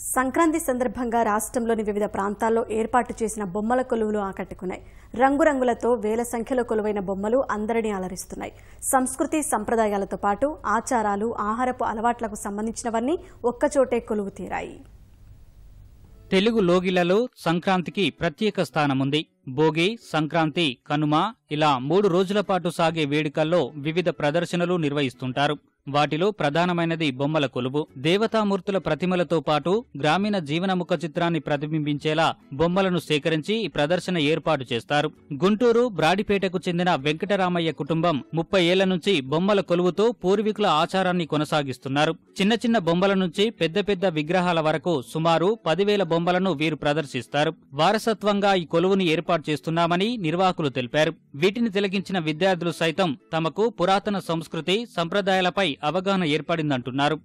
సంక్రాంతి సందర్భంగా రాష్ట్రంలోని వివిధ ప్రాంతాల్లో ఏర్పాటు చేసిన బొమ్మల కొలువులు ఆకట్టుకున్నాయి. రంగురంగులతో వేల సంఖ్యలో కొలువైన బొమ్మలు అందరినీ అలరిస్తున్నాయి. సంస్కృతి సంప్రదాయాలతో పాటు ఆచారాలు, ఆహారపు అలవాట్లకు సంబంధించినవన్నీ ఒక్కచోటే కొలువు తీరాయి. తెలుగు లోగిళ్లలో సంక్రాంతికి ప్రత్యేక స్థానముంది. భోగి, సంక్రాంతి, కనుమ ఇలా 3 రోజుల పాటు సాగే వేడుకల్లో వివిధ ప్రదర్శనలు నిర్వహిస్తుంటారు. వాటిలో ప్రధానమైనది బొమ్మల కొలువు. దేవతామూర్తుల ప్రతిమలతో పాటు గ్రామీణ జీవన ముఖ చిత్రాన్ని ప్రతిబింబించేలా బొమ్మలను సేకరించి ఈ ప్రదర్శన ఏర్పాటు చేస్తారు. గుంటూరు బ్రాడిపేటకు చెందిన వెంకటరామయ్య కుటుంబం 30 ఏళ్ల నుంచి బొమ్మల కొలువుతో పూర్వీకుల ఆచారాన్ని కొనసాగిస్తున్నారు. చిన్న చిన్న బొమ్మల నుంచి పెద్ద పెద్ద విగ్రహాల వరకు సుమారు 10,000 బొమ్మలను వీరు ప్రదర్శిస్తారు. వారసత్వంగా ఈ కొలువుని ఏర్పాటు చేస్తున్నామని నిర్వాహకులు తెలిపారు. వీటిని తిలకించిన విద్యార్థులు సైతం తమకు పురాతన సంస్కృతి, సంప్రదాయాలపై అవగాహన ఏర్పడిందంటున్నారు.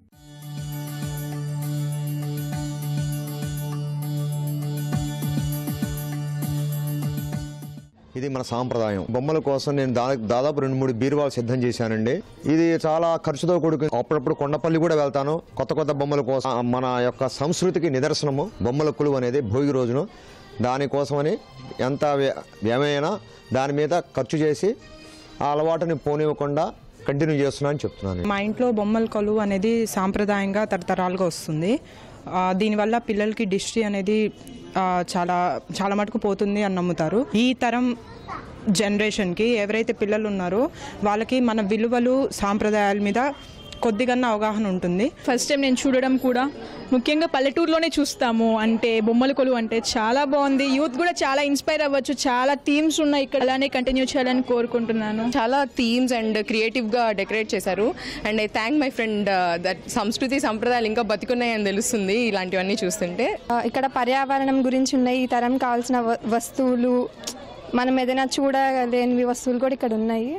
ఇది మన సాంప్రదాయం. బొమ్మల కోసం నేను దాదాపు 2-3 బీరువాలు సిద్ధం చేశానండి. ఇది చాలా ఖర్చుతో కూడుకు. అప్పుడప్పుడు కొండపల్లి కూడా వెళ్తాను కొత్త బొమ్మల కోసం. మన యొక్క సంస్కృతికి నిదర్శనము బొమ్మల కొలువు అనేది భోగి రోజున. దానికోసమని ఎంత వ్యయమైనా దాని మీద ఖర్చు చేసి ఆ అలవాటుని పోనివ్వకుండా కంటిన్యూ చేస్తున్నానని చెప్తున్నాను. మా ఇంట్లో బొమ్మల కొలువు అనేది సాంప్రదాయంగా తరతరాలుగా వస్తుంది. దీనివల్ల పిల్లలకి దిష్టి అనేది చాలా మటుకు పోతుంది అని నమ్ముతారు. ఈ తరం జనరేషన్కి ఎవరైతే పిల్లలు ఉన్నారో వాళ్ళకి మన విలువలు, సాంప్రదాయాల మీద కొద్దిగా అవగాహన ఉంటుంది. ఫస్ట్ టైం నేను చూడడం కూడా ముఖ్యంగా పల్లెటూరులోనే చూస్తాము. అంటే బొమ్మల కొలువు అంటే చాలా బాగుంది. యూత్ కూడా చాలా ఇన్స్పైర్ అవ్వచ్చు. చాలా థీమ్స్ ఉన్నాయి ఇక్కడ. అలానే కంటిన్యూ చేయాలని కోరుకుంటున్నాను. చాలా థీమ్స్ అండ్ క్రియేటివ్గా డెకరేట్ చేశారు. And I thank my friend that సంస్కృతి సంప్రదాయాలు ఇంకా బతికున్నాయని తెలుస్తుంది ఇలాంటివన్నీ చూస్తుంటే. ఇక్కడ పర్యావరణం గురించి ఉన్నాయి. ఈ తరం కావాల్సిన వస్తువులు, మనం ఏదైనా చూడలేని వస్తువులు కూడా ఇక్కడ ఉన్నాయి.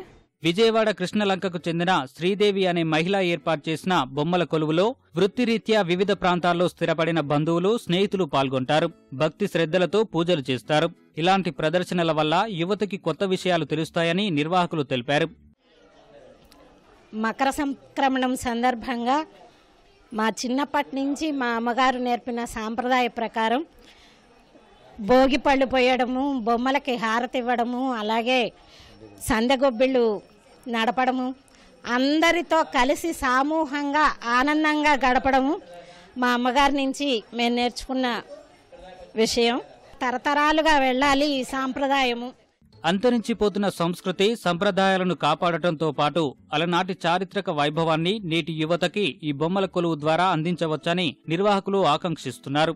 విజయవాడ కృష్ణలంకకు చెందిన శ్రీదేవి అనే మహిళ ఏర్పాటు చేసిన బొమ్మల కొలువులో వృత్తిరీత్యా వివిధ ప్రాంతాల్లో స్థిరపడిన బంధువులు, స్నేహితులు పాల్గొంటారు. భక్తి శ్రద్ధలతో పూజలు చేస్తారు. ఇలాంటి ప్రదర్శనల వల్ల యువతకి కొత్త విషయాలు తెలుస్తాయని నిర్వాహకులు తెలిపారు. మకర సంక్రమణం సందర్భంగా మా చిన్నప్పటి నుంచి మా అమ్మగారు నేర్పిన సాంప్రదాయ ప్రకారం భోగి పళ్ళు పోయడము, బొమ్మలకి హారతి ఇవ్వడము, అలాగే సందెగొబ్బిళ్ళు నడపడము, అందరితో కలిసి సమూహంగా ఆనందంగా గడపడము మా అమ్మగారి నుంచి మేము నేర్చుకున్న విషయం. తరతరాలుగా వెళ్ళాలి ఈ సాంప్రదాయము. అంతరించిపోతున్న సంస్కృతి, సంప్రదాయాలను కాపాడటంతో పాటు అలనాటి చారిత్రక వైభవాన్ని నేటి యువతకి ఈ బొమ్మల కొలువు ద్వారా అందించవచ్చని నిర్వాహకులు ఆకాంక్షిస్తున్నారు.